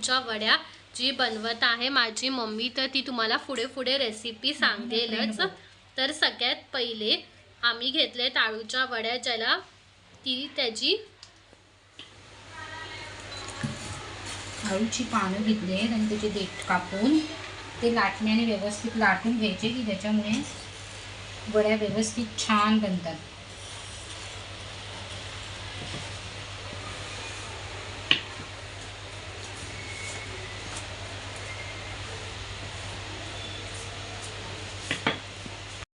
आळूच्या वड्या जी बनवत आहे माझी मम्मी, तर ती तुम्हाला पुढे पुढे रेसिपी सांगेलच। तर सगळ्यात पहिले आम्ही घेतले आळूच्या वड्या, ज्याला ती त्याची आळूची पानं घेतली आहेत आणि त्याचे देठ कापून ते लाटण्याने व्यवस्थित लाटून घ्यायचे, की त्याच्यामुळे वड्या व्यवस्थित छान बनतात।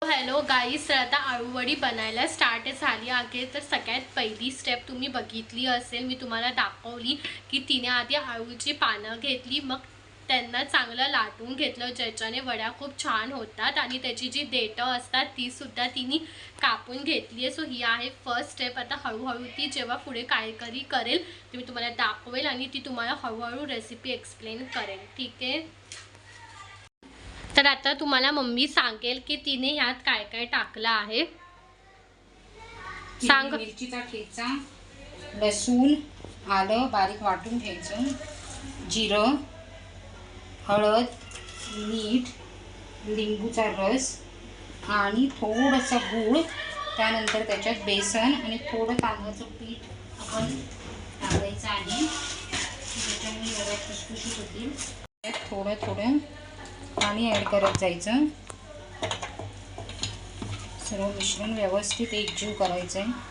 हॅलो गाईस, तर आता आळूवडी बनायला स्टार्ट झाली आहे। तर सगळ्यात पहिली स्टेप तुम्ही बघितली असेल, मी तुम्हाला दाखवली की तिने आधी आळूची पानं घेतली, मग त्यांना चांगलं लाटून घेतलं, ज्याच्याने वड्या खूप छान होतात। आणि त्याची जी देठं असतात ती सुद्धा तिने कापून घेतली आहे। सो ही आहे फर्स्ट स्टेप। आता हळूहळू ती जेव्हा पुढे काहीतरी करेल ते मी तुम्हाला दाखवेल आणि ती तुम्हाला हळूहळू रेसिपी एक्सप्लेन करेल, ठीक आहे। तर आता तुम्हाला मम्मी सांगेल की तिने यात काय काय टाकलं आहे। सांग। मिरचीचा ठेचा, लसूण, आलं बारीक वाटून घ्यायचं, जिरं, हळद, मीठ, लिंबूचा रस आणि थोडासा गूळ, त्यानंतर त्याच्यात बेसन आणि थोडं तांदळाचं पीठ आपण टाकायचं आहे, त्याच्यामुळे वड्या खुसखुशीत होतील। त्यात थोडं थोडं पाणी ॲड करत जायचं, सर्व मिश्रण व्यवस्थित एकजीव करायचं आहे।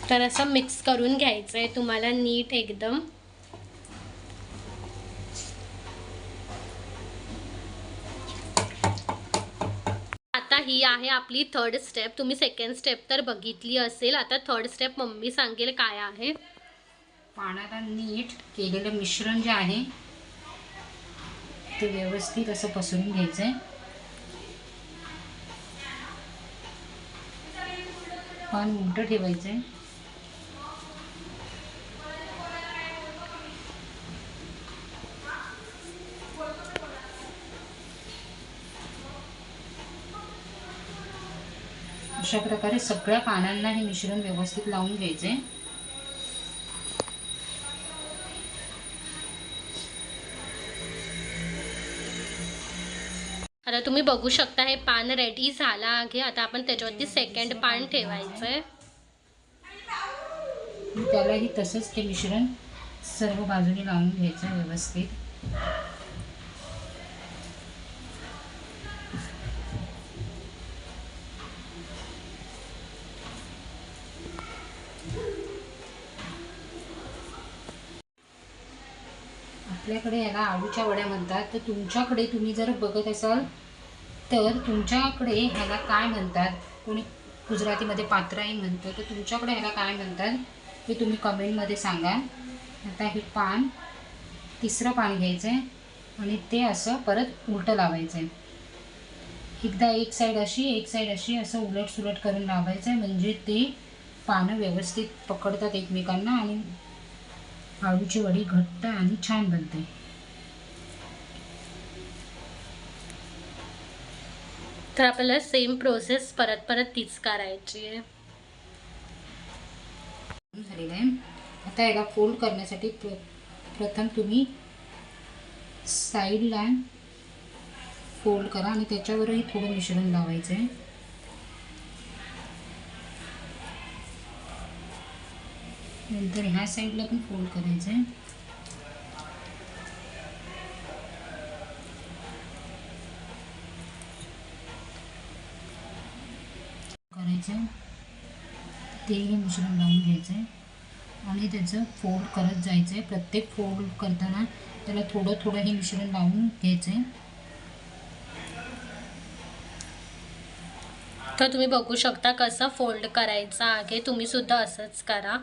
तर असं मिक्स करून घ्यायचं आहे तुम्हाला नीट एकदम। आता ही आहे आपली थर्ड स्टेप। तुम्ही सेकंड स्टेप तर बघितली असेल, आता थर्ड स्टेप मम्मी सांगेल काय आहे। पाण्याला नीट केलेलं मिश्रण जे आहे ते व्यवस्थित असं पसरून घ्यायचं आहे। पान उलटं ठेवायचं आहे। अशा प्रकारे सगळ्या पानांना हे मिश्रण व्यवस्थित लावून घ्यायचे। आता तुम्ही बघू शकता हे पान रेडी झाला आहे। आता आपण त्याच्यावरती सेकंड पान ठेवायचं आहे। त्यालाही तसंच ते मिश्रण सर्व बाजूने लावून घ्यायचं व्यवस्थित। आपल्याकडे याला आळूच्या वड्या म्हणतात, तर तुमच्याकडे तुम्ही जर बघत असाल तर तुमच्याकडे ह्याला काय म्हणतात, कोणी गुजरातीमध्ये पात्राई म्हणतं, तर तुमच्याकडे ह्याला काय म्हणतात ते तुम्ही कमेंटमध्ये सांगा। आता हे पान तिसरं पान घ्यायचं आहे आणि ते असं परत उलटं लावायचं आहे। एकदा एक साईड अशी असं उलट सुलट करून लावायचं आहे, म्हणजे ते पानं व्यवस्थित पकडतात एकमेकांना आणि आळूची वडी घट्ट आणि छान बनते। तर आपल्याला सेम प्रोसेस परत परत तीच करायची आहे। झालेलं आहे। आता याला फोल्ड करण्यासाठी प्रथम तुम्ही साईडला फोल्ड करा आणि त्याच्यावरही थोडं मिश्रण लावायचं आहे। नंतर ह्या साईडला पण फोल्ड करायचं आहे। तेही मिश्रण लावून घ्यायचं आहे आणि त्याचं फोल्ड करत जायचं आहे। प्रत्येक फोल्ड करताना त्याला थोडं थोडं हे मिश्रण लावून घ्यायचं आहे। तर तुम्ही बघू शकता कसं फोल्ड करायचं आहे, तुम्ही सुद्धा असंच करा।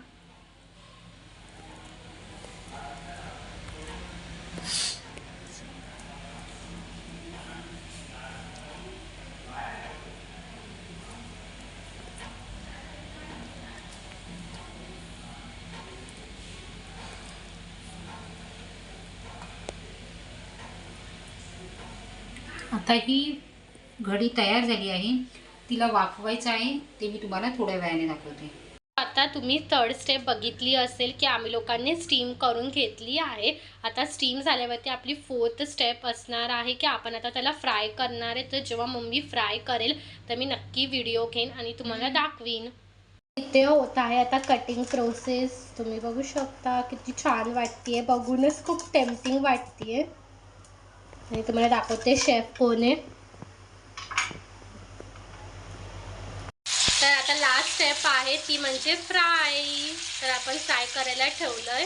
आता ही घडी तयार झाली आहे, तिला वाफवायचं आहे, ते मी तुम्हाला थोड्या वेळाने दाखवते. आता तुम्ही थर्ड स्टेप बघितली असेल की आम्ही लोकांनी स्टीम करून घेतली आहे. आता स्टीम झाल्यावरती आपली फोर्थ स्टेप असणार आहे की आपण आता त्याला फ्राय करणार आहे. तर जेव्हा मम्मी फ्राय करेल तर मी नक्की व्हिडिओ घेईन आणि तुम्हाला दाखवीन. इथे होत आहे आता कटिंग प्रोसेस. तुम्ही बघू शकता किती छान वाटतेय, बघूनच खूप टेम्पटिंग वाटतेय. आणि तुम्हाला दाखवते शेफ कोण आहे. तर आता लास्ट स्टेप आहे ती म्हणजे फ्राय. तर आपण फ्राय करायला ठेवलंय.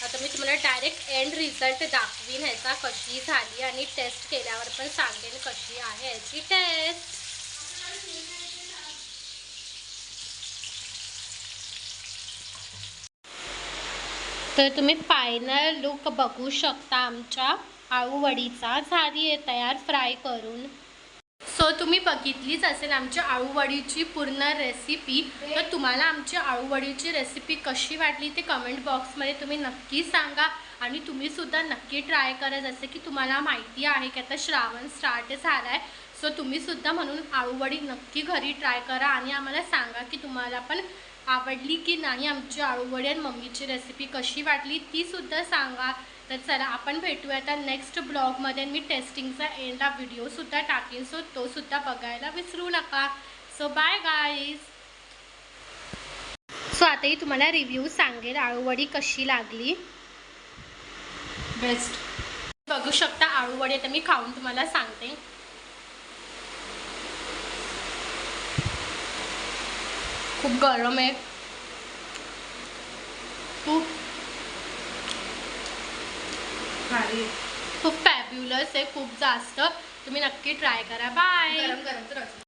आता मी तुम्हाला डायरेक्ट एंड रिझल्ट दाखवीन ह्याचा कशी झाली आणि टेस्ट केल्यावर पण सांगेन कशी आहे ह्याची टेस्ट. तर तुम्ही फायनल लुक बघू शकता आमच्या आळूवडीचा. झाली आहे तयार फ्राय करून. सो तुम्ही बघितलीच असेल आमची आळूवडीची पूर्ण रेसिपी. तर तुम्हाला आमची आळूवडीची रेसिपी कशी वाटली ते कमेंट बॉक्समध्ये तुम्ही नक्की सांगा. आणि तुम्हीसुद्धा नक्की ट्राय करा. जसं की तुम्हाला माहिती आहे की आता श्रावण स्टार्ट झाला आहे. सो तुम्हीसुद्धा म्हणून आळूवडी नक्की घरी ट्राय करा आणि आम्हाला सांगा की तुम्हाला पण आवडली की नाही आमची आळूवडी आणि मम्मीची रेसिपी कशी वाटली तीसुद्धा सांगा. तर चला आपण भेटूया आता नेक्स्ट ब्लॉगमध्ये. मी टेस्टिंगचा एंडला व्हिडिओसुद्धा टाकेन, सो तोसुद्धा बघायला विसरू नका. So bye guys. सो आताही तुम्हाला रिव्ह्यू सांगेल आळूवडी कशी लागली. बेस्ट. बघू शकता आळूवडी आता मी खाऊन तुम्हाला सांगते. खूप गरम आहे, खूप फॅब्युलस आहे, खूप जास्त. तुम्ही नक्की ट्राय करा. बाय.